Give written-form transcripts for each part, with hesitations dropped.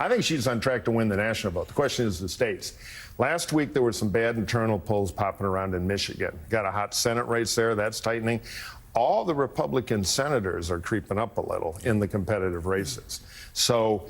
I think she's on track to win the national vote. The question is the states. Last week, there were some bad internal polls popping around in Michigan. Got a hot Senate race there. That's tightening. All the Republican senators are creeping up a little in the competitive races. So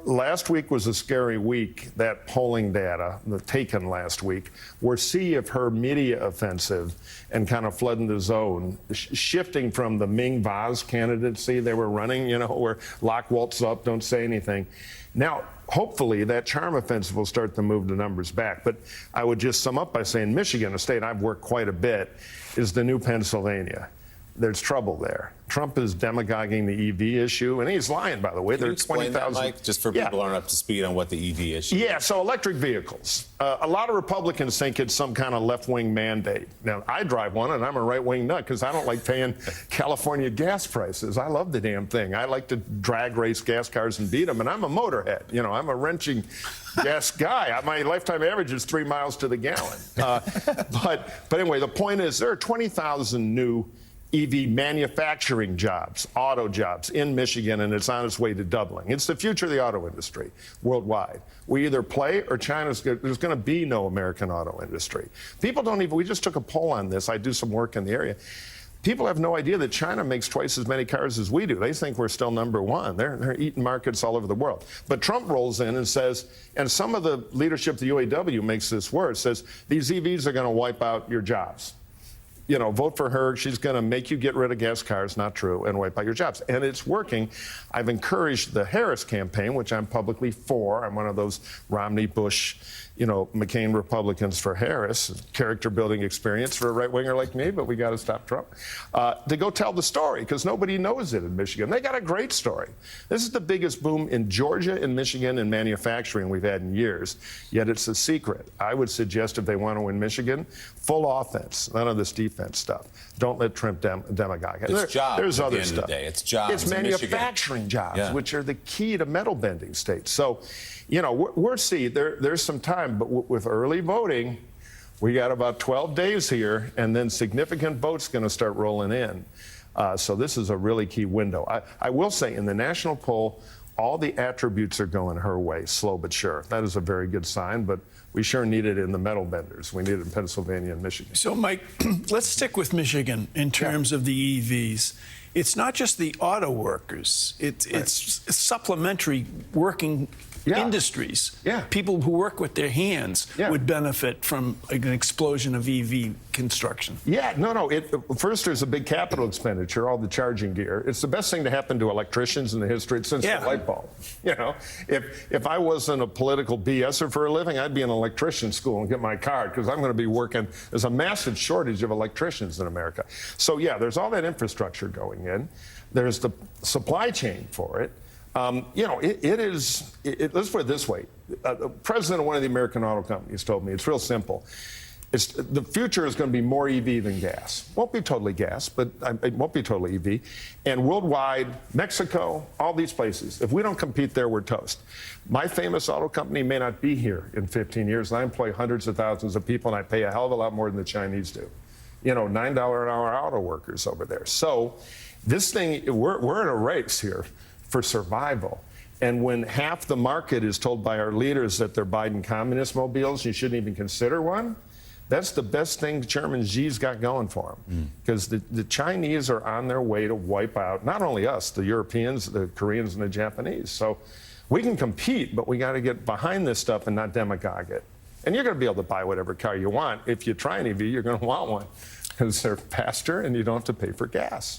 last week was a scary week. That polling data, taken last week, we'll see if her media offensive and kind of flooding the zone, shifting from the Ming Vaz candidacy they were running, where lock waltz up, don't say anything. Now, hopefully, that charm offensive will start to move the numbers back. But I would just sum up by saying Michigan, a state I've worked quite a bit, is the new Pennsylvania. There's trouble there. Trump is demagoguing the EV issue, and he's lying, by the way. Can you explain that, Mike, just for people who aren't up to speed on what the EV issue is? Yeah, so electric vehicles. A lot of Republicans think it's some kind of left-wing mandate. Now, I drive one, and I'm a right-wing nut because I don't like paying California gas prices. I love the damn thing. I like to drag race gas cars and beat them, and I'm a motorhead. I'm a wrenching gas guy. My lifetime average is 3 miles to the gallon. But anyway, the point is there are 20,000 new EV manufacturing jobs, auto jobs in Michigan, and it's on its way to doubling. It's the future of the auto industry worldwide. We either play or there's going to be no American auto industry. People don't even, we just took a poll on this. I do some work in the area. People have no idea that China makes twice as many cars as we do. They think we're still number one. They're eating markets all over the world. But Trump rolls in and says, and some of the leadership of the UAW makes this worse, says these EVs are going to wipe out your jobs. Vote for her. She's going to make you get rid of gas cars, not true, and wipe out your jobs. And it's working. I've encouraged the Harris campaign, which I'm publicly for. I'm one of those Romney, Bush, McCain Republicans for Harris. Character building experience for a right-winger like me, but we got to stop Trump. To go tell the story, because nobody knows it in Michigan. They got a great story. This is the biggest boom in Georgia and Michigan in manufacturing we've had in years, yet it's a secret. I would suggest if they want to win Michigan, full offense, none of this defense stuff. Don't let Trump demagogue. It's jobs There's at other the end stuff. of the day. It's jobs. It's manufacturing jobs, which are the key to metal bending states. So, we're see there's some time, but with early voting, we got about 12 days here, and then significant votes going to start rolling in. So this is a really key window. I will say in the national poll, all the attributes are going her way, slow but sure. That is a very good sign, but we sure need it in the metal benders. We need it in Pennsylvania and Michigan. So, Mike, let's stick with Michigan in terms of the EVs. It's not just the auto workers. It's supplementary working industries. People who work with their hands would benefit from an explosion of EV construction. First, there's a big capital expenditure, all the charging gear. It's the best thing to happen to electricians in the history since the light bulb. If I wasn't a political BSer for a living, I'd be in an electrician school and get my card because I'm going to be working. There's a massive shortage of electricians in America. So, there's all that infrastructure going in. There's the supply chain for it. Let's put it this way. The president of one of the American auto companies told me it's real simple. The future is going to be more EV than gas. Won't be totally gas, but it won't be totally EV. And worldwide, Mexico, all these places, if we don't compete there, we're toast. My famous auto company may not be here in 15 years, and I employ hundreds of thousands of people, and I pay a hell of a lot more than the Chinese do. $9 an hour auto workers over there. So this thing, we're in a race here for survival. And when half the market is told by our leaders that they're Biden communist mobiles, you shouldn't even consider one, that's the best thing Chairman Xi's got going for him. Because the Chinese are on their way to wipe out not only us, the Europeans, the Koreans, and the Japanese. So we can compete, but we got to get behind this stuff and not demagogue it. And you're going to be able to buy whatever car you want. If you try an EV, you're going to want one because they're faster and you don't have to pay for gas.